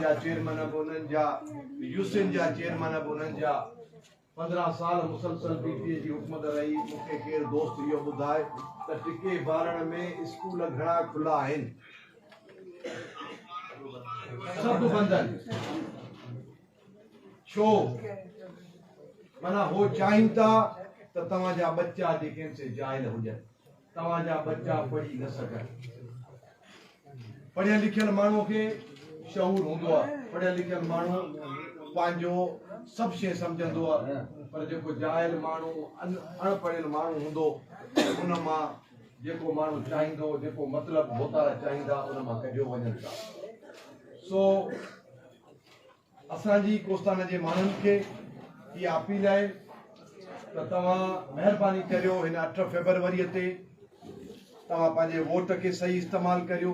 जा चेयरमैन उन्हनि जा यूसिन जा चेयरमैन उन्हनि जा 15 साल मुसलसल बीटीए जी हुकूमत रही। मूंखे केरु दोस्त इहो ॿुधाए त टिके बारण में स्कूल घणा खुला आहिनि, सभु बंदि आहिनि। छो? माना हो चाहिनि था त तव्हांजा बच्चा जेके से जाइल हुजनि, तव्हांजा बच्चा पढ़ी न सघनि। पढ़ियल लिखियल माण्हूअ खे शऊर हूंदो आहे, पढ़ियल लिखियल माण्हू पंहिंजो सभु शइ सम्झंदो आहे, पर जेको जाइल माण्हू अनपढ़ियल माण्हू हूंदो उन मां जेको माण्हू चाहींदो, जेको मतिलबु बोतारा चाहींदा उन मां कढियो वञनि था। सो असांजी कोस्तान जे माण्हुनि खे इहा अपील आहे त तव्हां महिरबानी करियो हिन 8 फरवरीअ ते तव्हां पंहिंजे वोट खे सही इस्तेमालु करियो।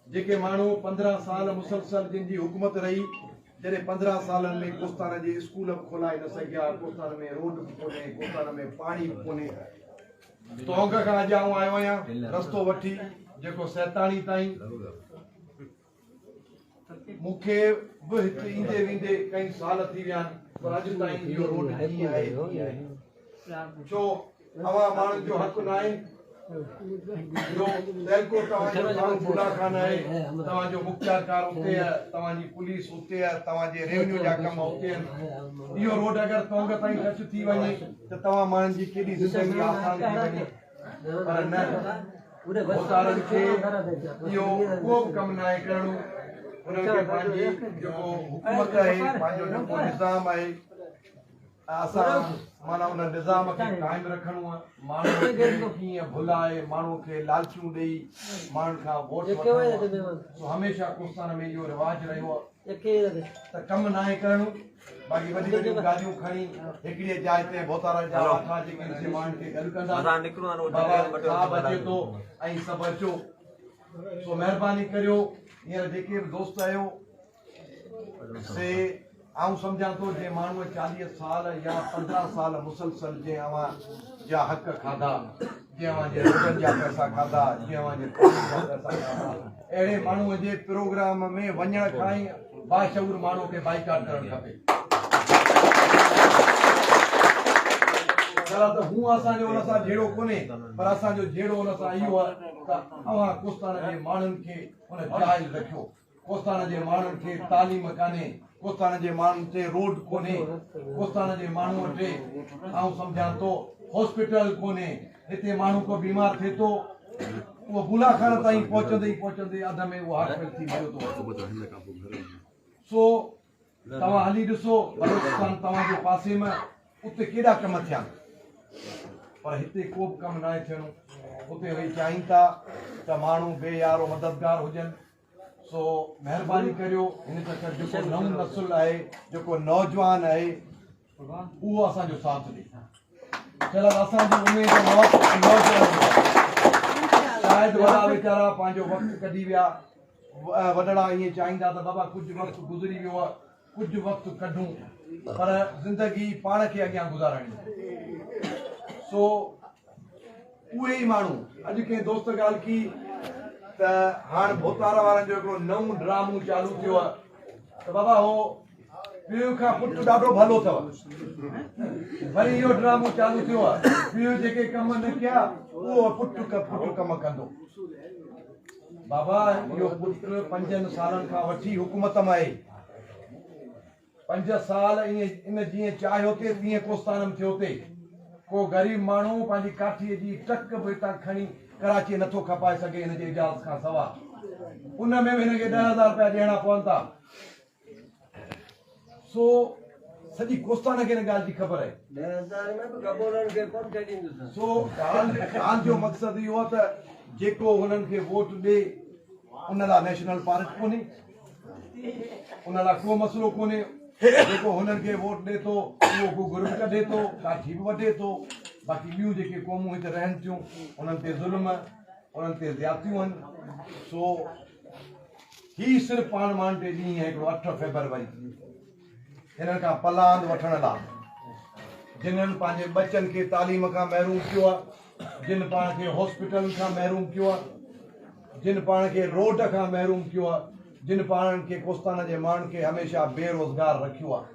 जेके माण्हू 15 साल मुसलसल जिन जी हुकूमत रही, जॾहिं 15 सालनि में कोस्तान जे स्कूल बि खोलाए न सघिया, कोस्तान में रोड बि कोन्हे, कोस्तान में पाणी बि कोन्हे। तोंग खां अॼु आऊं आयो आहियां रस्तो वठी जेको सैताणी ताईं, मूंखे बि हिते ईंदे वेंदे कई साल थी विया आहिनि, पर अॼु ताईं इहो रोड कीअं आहे? छो अवां माण्हुनि जो हक़ न आहे? जो तहलको तव्हांजो माण्हू बुलाखान आहे, तव्हांजो मुख्तारकार उते आहे, तव्हांजी पुलिस उते आहे, तव्हांजे रेवन्यू जा कम उते आहिनि। इहो रोड अगरि तोंग ताईं टच थी वञे त तव्हां माण्हुनि जी केॾी ज़िंदगी आसान थी वञे, पर न, बोतारनि खे इहो को बि कमु न आहे करणो। उन्हनि खे पंहिंजी जेको हुकूमत आहे, पंहिंजो जेको निज़ाम आहे, असां माना उन निज़ाम खे क़ाइमु रखणो आहे। माण्हू खे कीअं भुलाए, माण्हू खे लालचूं ॾेई माण्हुनि खां वोट वठणो आहे। सो हमेशह कोस्तान में इहो रिवाज रहियो आहे त कमु न आहे करणो। बाक़ी वॾी वॾियूं गाॾियूं खणी हिकिड़ीअ जाइ ते बोतारा जा आखा जेके माण्हुनि खे गॾु कंदा, बाबा छा अचे थो ऐं सभु अचो। सो महिरबानी करियो, हींअर जेके बि दोस्त आहियो से आऊं सम्झां थो जे माण्हूअ 40 साल या 15 साल मुसलसल जे अवां जा हक़ खाधा, जे अवां जे रोडनि जा पैसा खाधा, जे अवां जे पाणी जा पैसा खाधा, अहिड़े माण्हूअ जे प्रोग्राम में वञण खां ई बाशऊर माण्हू खे बाइकाट करणु खपे। त हू असांजो हुन सां जहिड़ो कोन्हे, पर असांजो जहिड़ो हुन सां इहो आहे त अवां कोस्तान जे माण्हुनि खे हुन जाइल रखियो। कोस्तान जे माण्हुनि खे तालीम कान्हे, कोस्तान जे माण्हुनि ते रोड कोन्हे, कोस्तान जे माण्हूअ ते आऊं सम्झां थो हॉस्पिटल कोन्हे। हिते माण्हू को बीमार थिए थो, उहो बुलाखान ताईं पहुचंदे ई पहुचंदे अध में उहो हार्ट फेल थी वियो थो। सो तव्हां हली ॾिसो बलोचिस्तान तव्हांजे पासे में, उते केॾा कम थिया, पर हिते को बि कमु न आहे थियणो। उते वेही चाहिनि था त माण्हू बेयारो मददगार हुजनि। सो महिरबानी करियो, हिन चकर जेको नओं नसुल आहे, जेको नौजवान आहे, उहो असांजो साथ ॾे। चल असांजी उमेद शायदि वॾा वीचारा पंहिंजो वक़्तु कढी विया, वॾड़ा ईअं चाहींदा त बाबा कुझु वक़्तु गुज़री वियो आहे, कुझु वक़्तु कढूं, पर ज़िंदगी पाण खे अॻियां गुज़ारणी। सो उहे ई माण्हू अॼु कंहिं दोस्त ॻाल्हि की त हाणे बोतारा वारनि जो हिकिड़ो नओं ड्रामो चालू थियो आहे त बाबा हो पीउ खां पुटु ॾाढो भलो अथव, वरी इहो ड्रामो चालू थियो आहे पीउ जेके कम न कया उहो पुटु कम कंदो। बाबा इहो पुटु 5 सालनि खां वठी हुकूमत में आहे, 5 साल इन जीअं चाहियो थे तीअं कोस्तान में थियो थे। को ग़रीब माण्हू पंहिंजी काठीअ जी टक बि हितां खणी कराची नथो खपाए सघे हिन जे इजाज़त खां सवाइ, उन में बि हिनखे 10,000 रुपया ॾियणा पवनि था। सो सॼी कोस्तान खे हिन ॻाल्हि जी ख़बर आहे। सो ॻाल्हि जो मक़सदु इहो आहे त जेको हुननि खे वोट ॾे उन लाइ नेशनल पार्टी कोन्हे, उन लाइ को मसइलो कोन्हे। जेको हुननि खे वोट ॾे थो उहो को ग्रुप कढे थो, काठी बि वढे थो। बाक़ी ॿियूं जेके क़ौमूं हिते रहनि थियूं उन्हनि ते ज़ुल्म, उन्हनि ते ज़्यादतियूं आहिनि। सो ही सिर्फ़ु पाण मान ते ॾींहुं आहे हिकिड़ो 8 फरवरी, हिननि खां पलांद वठण लाइ, जिन्हनि पंहिंजे बचनि खे तालीम खां महरूम कयो आहे, जिन पाण खे हॉस्पिटल खां महरूम कयो आहे, जिन पाण खे रोड खां महरूम कयो आहे, जिन पाण खे कोस्ताना जे माण्हुनि खे हमेशह बेरोज़गार रखियो आहे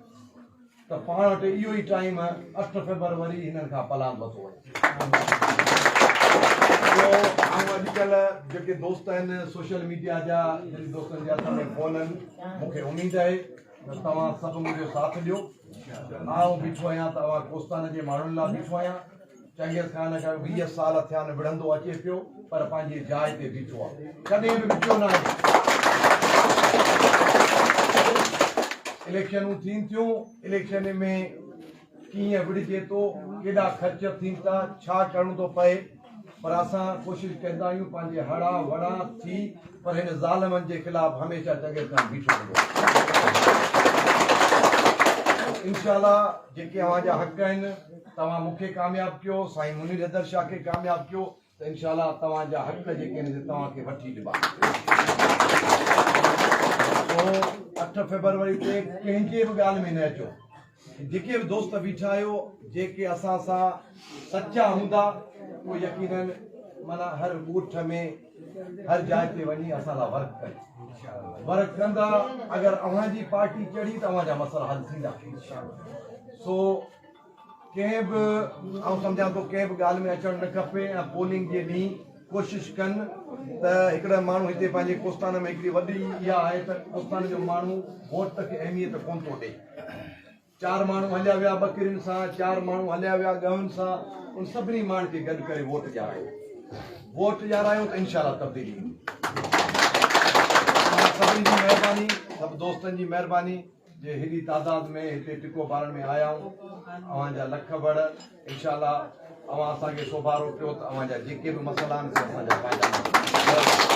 त पाण वटि इहो ई टाइम 8 फरवरी हिननि खां प्लान वरितो वञे। अॼुकल्ह जेके दोस्त आहिनि सोशल मीडिया जा जिन दोस्तनि जा असां में फोन आहिनि, मूंखे उमेदु आहे त तव्हां सभु मुंहिंजो साथ ॾियो। आउं बीठो आहियां, तव्हां कोस्ताना जे माण्हुनि लाइ बीठो आहियां। चङे खां न 20 साल थिया आहिनि, विढ़ंदो अचे पियो पर पंहिंजी जाइ ते बीठो आहे, कॾहिं बि विचो न आहे। इलेक्शनूं थियनि थियूं, इलेक्शन में कीअं विढ़जे थो, केॾा ख़र्च थियनि था, छा करिणो थो पए, पर असां कोशिशि कंदा आहियूं पंहिंजे हड़ा वड़ा थी पर हिन ज़ालिमनि जे ख़िलाफ़ हमेशह जॻह खां बीठो हूंदो। इंशाअल्लाह जेके अव्हांजा हक़ आहिनि तव्हां मूंखे कामयाबु कयो, साईं मुनीर हैदर शाह खे कामयाबु कयो त इंशाअल्लाह तव्हांजा हक़ जेके आहिनि तव्हांखे वठी ॾिबा। 8 फरवरी ते कंहिंजे बि ॻाल्हि में न अचो। जेके बि दोस्त बीठा आहियो, जेके असां सां सचा हूंदा उहे यकीनन माना हर ॻोठ में हर जाइ ते वञी असां लाइ वर्क कंदा। अगरि अव्हांजी पार्टी चढ़ी त अव्हांजा मसइला हल थींदा। सो कंहिं बि आउं सम्झां थो कंहिं बि ॻाल्हि में अचणु न खपे। ऐं पोलिंग जे ॾींहुं कोशिशि कनि त हिकिड़ा माण्हू हिते पंहिंजे कोस्ताना में हिकिड़ी वॾी इहा आहे त कोस्ताना जो माण्हू वोट खे अहमियत कोन थो ॾिए। 4 माण्हू हलिया विया बकरियुनि सां, 4 माण्हू हलिया विया गहुनि सां, उन सभिनी माण्हुनि खे गॾु करे वोट ॾियारायो त इंशाअल्लाह तब्दीली ईंदी। सभिनी जी महिरबानी, सभु दोस्तनि जी महिरबानी जे हेॾी तादाद में हिते टिको बारण में आया आहियूं। अव्हांजा लख बड़ इंशाअल्लाह अव्हां असांखे सोभारो कयो त अव्हांजा जेके बि मसइला आहिनि असांजा फ़ाइदा